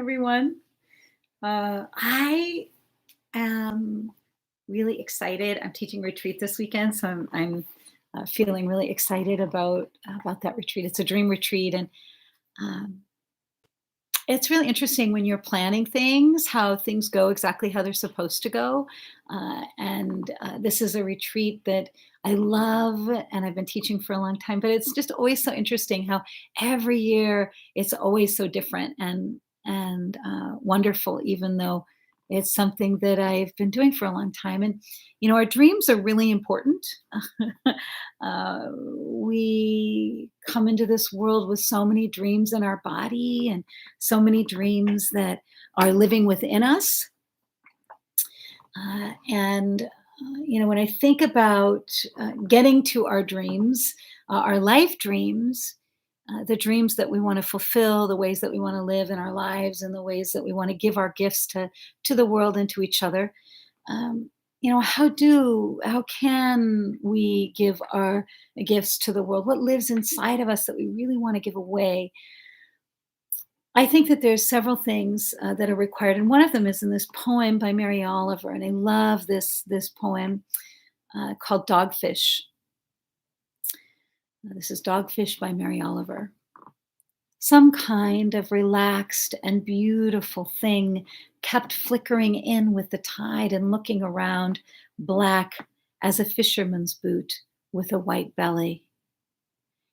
everyone. I am really excited. I'm teaching retreat this weekend, so I'm feeling really excited about that retreat. It's a dream retreat, and um, it's really interesting when you're planning things, how things go exactly how they're supposed to go. And this is a retreat that I love, and I've been teaching for a long time. But it's just always so interesting how every year it's always so different and wonderful, even though it's something that I've been doing for a long time. And our dreams are really important. We come into this world with so many dreams in our body and so many dreams that are living within us. And when I think about getting to our dreams, our life dreams, the dreams that we want to fulfill, the ways that we want to live in our lives, and the ways that we want to give our gifts to the world and to each other. Um, how can we give our gifts to the world? What lives inside of us that we really want to give away? I think that there's several things that are required, and one of them is in this poem by Mary Oliver, and I love this poem called Dogfish. This is Dogfish by Mary Oliver. Some kind of relaxed and beautiful thing kept flickering in with the tide and looking around, black as a fisherman's boot with a white belly.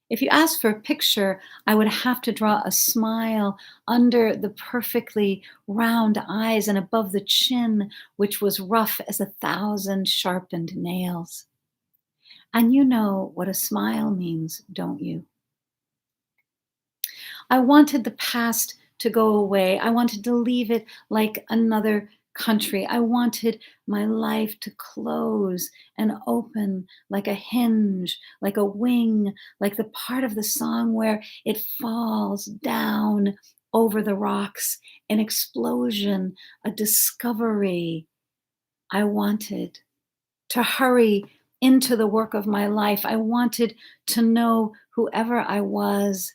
If you asked for a picture, I would have to draw a smile under the perfectly round eyes and above the chin, which was rough as 1,000 sharpened nails. And you know what a smile means, don't you? I wanted the past to go away. I wanted to leave it like another country. I wanted my life to close and open like a hinge, like a wing, like the part of the song where it falls down over the rocks, an explosion, a discovery. I wanted to hurry into the work of my life. I wanted to know whoever I was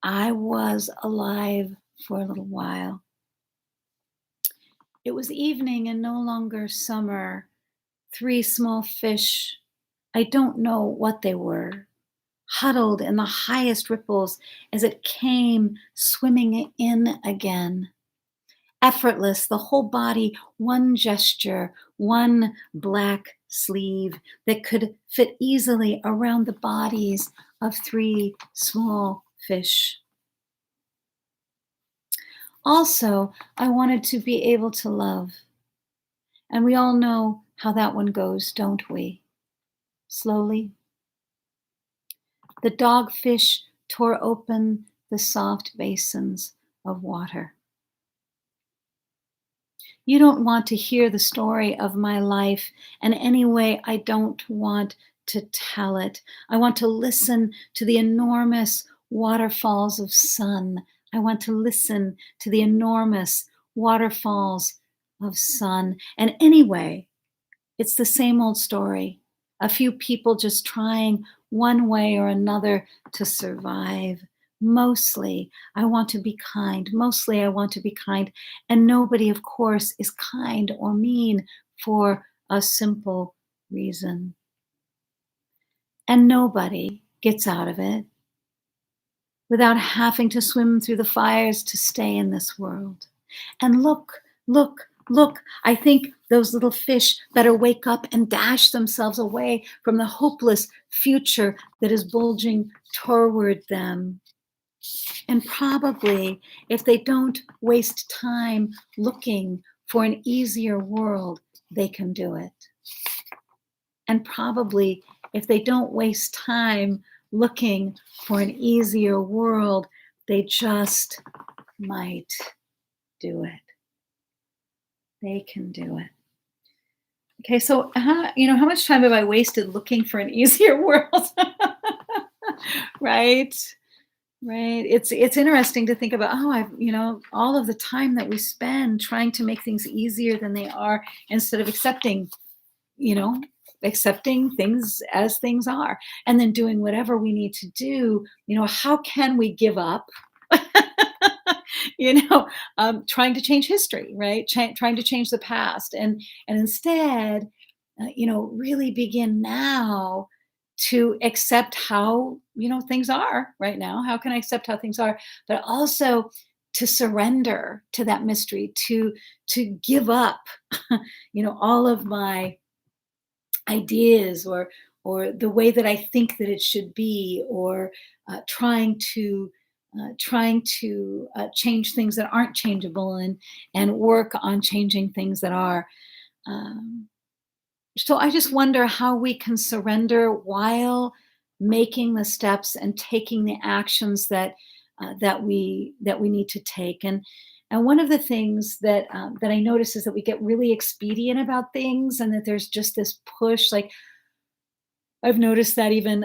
alive for a little while. It was evening and no longer summer. 3 small fish, I don't know what they were, huddled in the highest ripples as it came swimming in again. Effortless, the whole body, one gesture, one black sleeve that could fit easily around the bodies of 3 small fish. Also, I wanted to be able to love. And we all know how that one goes, don't we? Slowly. The dogfish tore open the soft basins of water. You don't want to hear the story of my life, and anyway, I don't want to tell it. I want to listen to the enormous waterfalls of sun. I want to listen to the enormous waterfalls of sun. And anyway, it's the same old story. A few people just trying one way or another to survive. Mostly, I want to be kind. Mostly, I want to be kind. And nobody, of course, is kind or mean for a simple reason. And nobody gets out of it without having to swim through the fires to stay in this world. And look, I think those little fish better wake up and dash themselves away from the hopeless future that is bulging toward them. And probably, if they don't waste time looking for an easier world, they can do it. And probably, if they don't waste time looking for an easier world, they just might do it. They can do it. Okay, so how much time have I wasted looking for an easier world? Right? It's interesting to think about, all of the time that we spend trying to make things easier than they are instead of accepting things as things are, and then doing whatever we need to do. How can we give up you know, trying to change history, right? Trying to change the past, and instead, really begin now to accept how things are right now. How can I accept how things are, but also to surrender to that mystery, to give up, all of my ideas, or the way that I think that it should be, or trying to change things that aren't changeable, and work on changing things that are. Um, so I just wonder how we can surrender while making the steps and taking the actions that we need to take. And one of the things that I notice is that we get really expedient about things, and that there's just this push. Like, I've noticed that even,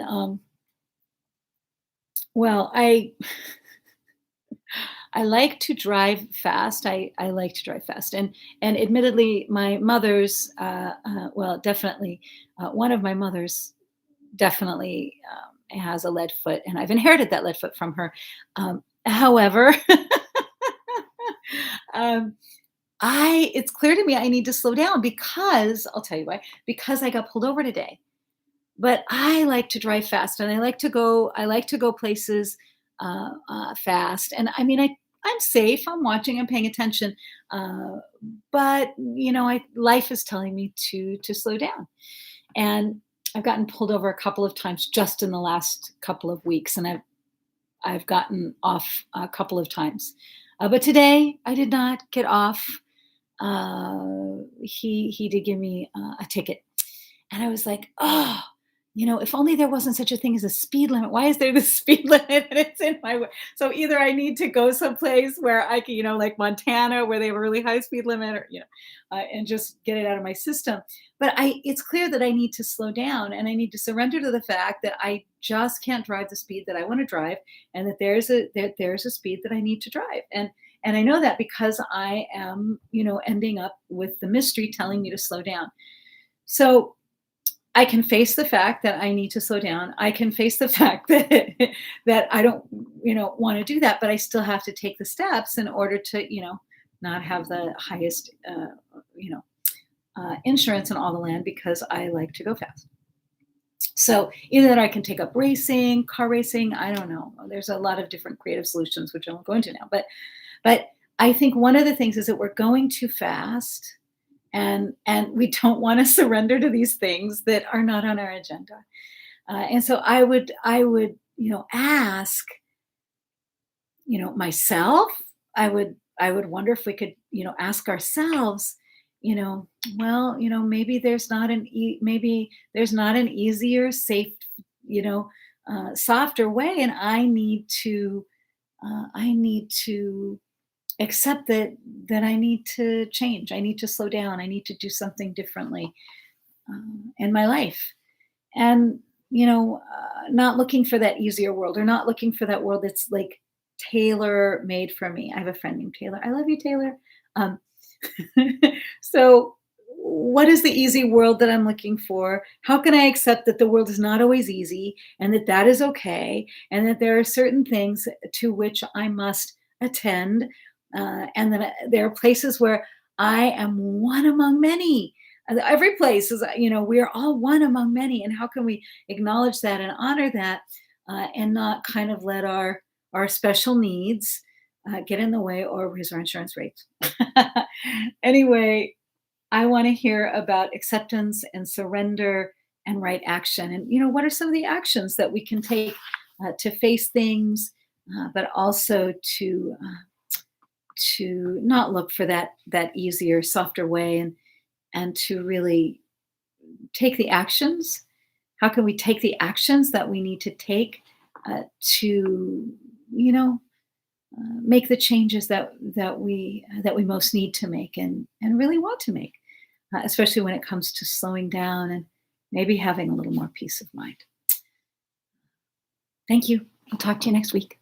well, I like to drive fast. I like to drive fast, and admittedly, my mother's, well, definitely, one of my mothers definitely has a lead foot, and I've inherited that lead foot from her. However, um, I it's clear to me I need to slow down, because I'll tell you why. Because I got pulled over today. But I like to drive fast, and I like to go places fast. And I mean, I'm safe. I'm watching. I'm paying attention. Uh, but life is telling me to slow down. And I've gotten pulled over a couple of times just in the last couple of weeks, and I've gotten off a couple of times. But today I did not get off. He did give me a ticket, and I was like, oh, if only there wasn't such a thing as a speed limit. Why is there this speed limit and it's in my way? So either I need to go someplace where I can, like Montana, where they have a really high speed limit, or, and just get it out of my system. But it's clear that I need to slow down, and I need to surrender to the fact that I just can't drive the speed that I want to drive, and that there's a speed that I need to drive. And I know that because I am, ending up with the mystery telling me to slow down. So I can face the fact that I need to slow down. I can face the fact that I don't, want to do that, but I still have to take the steps in order to, not have the highest, insurance in all the land, because I like to go fast. So either that, I can take up racing, car racing. I don't know. There's a lot of different creative solutions, which I won't go into now. But I think one of the things is that we're going too fast, and we don't want to surrender to these things that are not on our agenda. And so I would ask myself. I would wonder if we could ask ourselves, well, maybe there's not an easier, safe, softer way, and I need to accept that I need to change. I need to slow down. I need to do something differently in my life. And not looking for that easier world, or not looking for that world that's like tailor made for me. I have a friend named Taylor. I love you, Taylor. Um, so, what is the easy world that I'm looking for? How can I accept that the world is not always easy, and that is okay, and that there are certain things to which I must attend, and that there are places where I am one among many. Every place is, we are all one among many, and how can we acknowledge that and honor that, and not kind of let our special needs get in the way or raise our insurance rates. Anyway, I want to hear about acceptance and surrender and right action. And what are some of the actions that we can take to face things, but also to not look for that easier, softer way, and to really take the actions. How can we take the actions that we need to take to make the changes that we most need to make, and really want to make, especially when it comes to slowing down and maybe having a little more peace of mind. Thank you. I'll talk to you next week.